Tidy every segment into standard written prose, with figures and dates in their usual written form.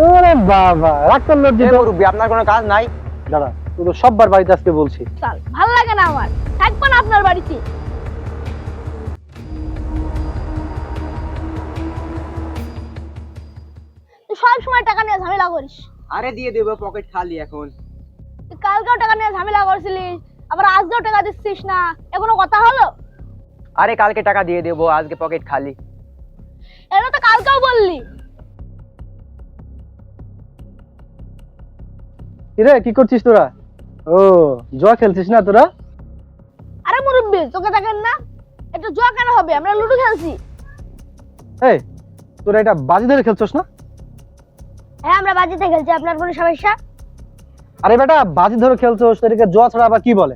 ওরে বাবা, রাখতেন লজ্জিত। মুরব্বী আপনার কোনো কাজ নাই? দাঁড়া, তুই তো সববার বাড়িতে আজকে বলছি। চাল ভালো লাগে না আমার, থাকবো না আপনার বাড়িতে। তুই সব সময় টাকা নিয়ে ঝামেলা করিস। আরে দিয়ে দেবো, পকেট খালি এখন। তুই কালকেও টাকা নিয়ে ঝামেলা করছিলিস, আবার আজকেও টাকা দিচ্ছিস না, এখনো কথা হলো? আরে কালকে টাকা দিয়ে দেবো, আজকে পকেট খালি। এটা তো কালকেও বললি। কিরে, কি করছিস তোরা? ও, জুয়া খেলছিস না তোরা? আরে মুরব্বি, তোকে দেখেন না, এটা জুয়া কেন হবে? আমরা লুডো খেলছি। এই, তোরা এটা বাজি ধরে খেলছস না? হ্যাঁ, আমরা বাজিতে খেলছি। আপনার কোনো সমস্যা? আরে বেটা, বাজি ধরে খেলছস, তোদেরকে জুয়া ছাড়া আবার কি বলে?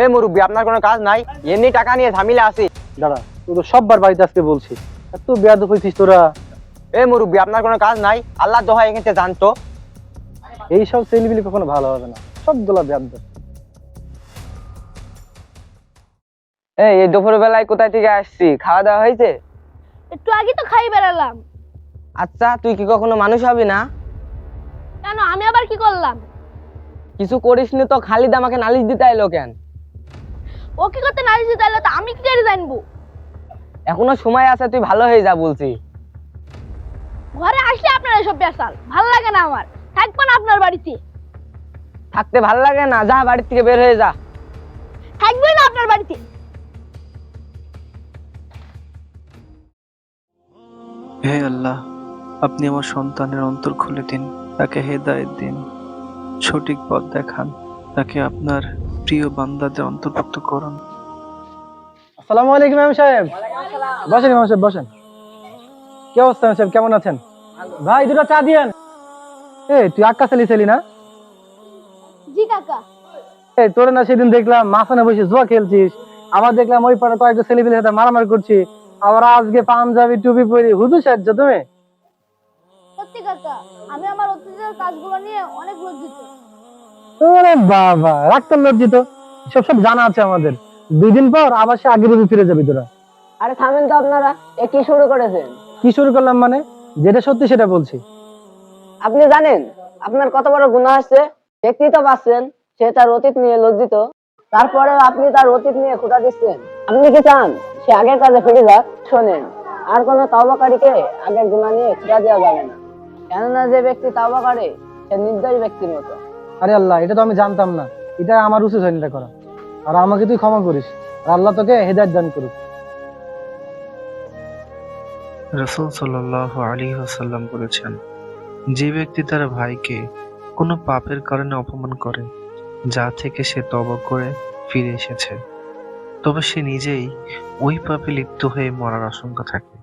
এ মুরব্বী আপনার কোনো কাজ নাই? এমনি টাকা নিয়ে ঝামেলা আছে। দাঁড়া, তুই তো সববার বাড়িতে আজকে বলছি, এত বেয়াদব হইছিস তোরা। এ মুরব্বী আপনার কোনো কাজ নাই? আল্লাহ দোহাই এখানে জানতো। এইসব ছেলেপিলি কখনো ভালো হবে না, সবগুলা বেয়াদব। এই দুপুর বেলায় কোথায় থেকে আসছি? খাওয়া দাওয়া হয়েছে? একটু আগে তো খাই বেড়ালাম। আচ্ছা, তুই কি কখনো মানুষ হবি না? কেন, আমি আবার কি করলাম? কিছু করিসনি তো, খালিদ আমাকে নালিশ দিতে এলো কেন? ও কি করতে নালিশ দিতে এলো, তা আমি কি করে জানবো? এখনো সময় আছে, তুই ভালো হয়ে যা বলছি। ঘরে আসলে আপনার এসব পেশাল ভালো লাগে না আমার, থাকবো না আপনার বাড়িতে। থাকতে ভালো লাগে না? যা, বাড়ির থেকে বের হয়ে যা। থাকবোই না আপনার বাড়িতে। হে আল্লাহ, আপনি আমার সন্তানের অন্তর খুলে দিন, তাকে হেদায়েত দিন, সঠিক পথ দেখান, তাকে আপনার প্রিয় বান্দাদের অন্তর্ভুক্ত করুন। আসসালামু আলাইকুম ইমাম সাহেব। বসেন ইমাম সাহেব, বসেন। কি অবস্থা ইমাম সাহেব, কেমন আছেন? ভাই, দুটো চা দিয়েন। তুই আক্কা ছেলি না? জি কাকা। তোর না সেদিন দেখলাম মাঝখানে বসে জুয়া খেলছিস, আবার দেখলাম ওই পাড়ে কয়েকটা ছেলেপিলের সাথে মারামারি করছি, আবার আজকে পাঞ্জাবি টুপি পরে হুজুর সাজছ তুমি। সত্যি কাকা, আমি আমার অতীতের কাজগুলো নিয়ে অনেক লজ্জিত। ওরে বাবা, রাখতেন লজ্জিত। সব জানা আছে আমাদের। 2 দিন পর আবার সে আগের রূপে ফিরে যাবি তোরা। আরে থামেন তো আপনারা, এ কি শুরু করেছেন? কি শুরু করলাম মানে? যেটা সত্যি সেটা বলছি। আপনি জানেন আপনার কত বড় গুনাহ আছে? ব্যক্তি তো পাচ্ছেন সে তার অতীত নিয়ে লজ্জিত, তারপরে আপনি তার অতীত নিয়ে খোঁটা দিচ্ছেন। আপনি কি চান সে আগের কাজে ফিরে যাক? শোনেন, আর কোনো তওবাকারীকে আগের গুনাহ নিয়ে খোঁটা দেওয়া যাবে না, কেননা যে ব্যক্তি তওবা করে সে নির্দোষ ব্যক্তির মতো। আরে আল্লাহ, এটা তো আমি জানতাম না। এটা আমার উচিত হয়নি এটা করা। আর আমাকে তুই ক্ষমা করিস, আর আল্লাহ তোকে হেদায়েত দান করুক। রাসূল সাল্লাল্লাহু আলাইহি ওয়াসাল্লাম বলেছেন, যে ব্যক্তি তার ভাইকে কোনো পাপের কারণে অপমান করে, যা থেকে সে তওবা করে ফিরে এসেছে, তবে সে নিজেই ওই পাপে লিপ্ত হয়ে মরার আশঙ্কা থাকে।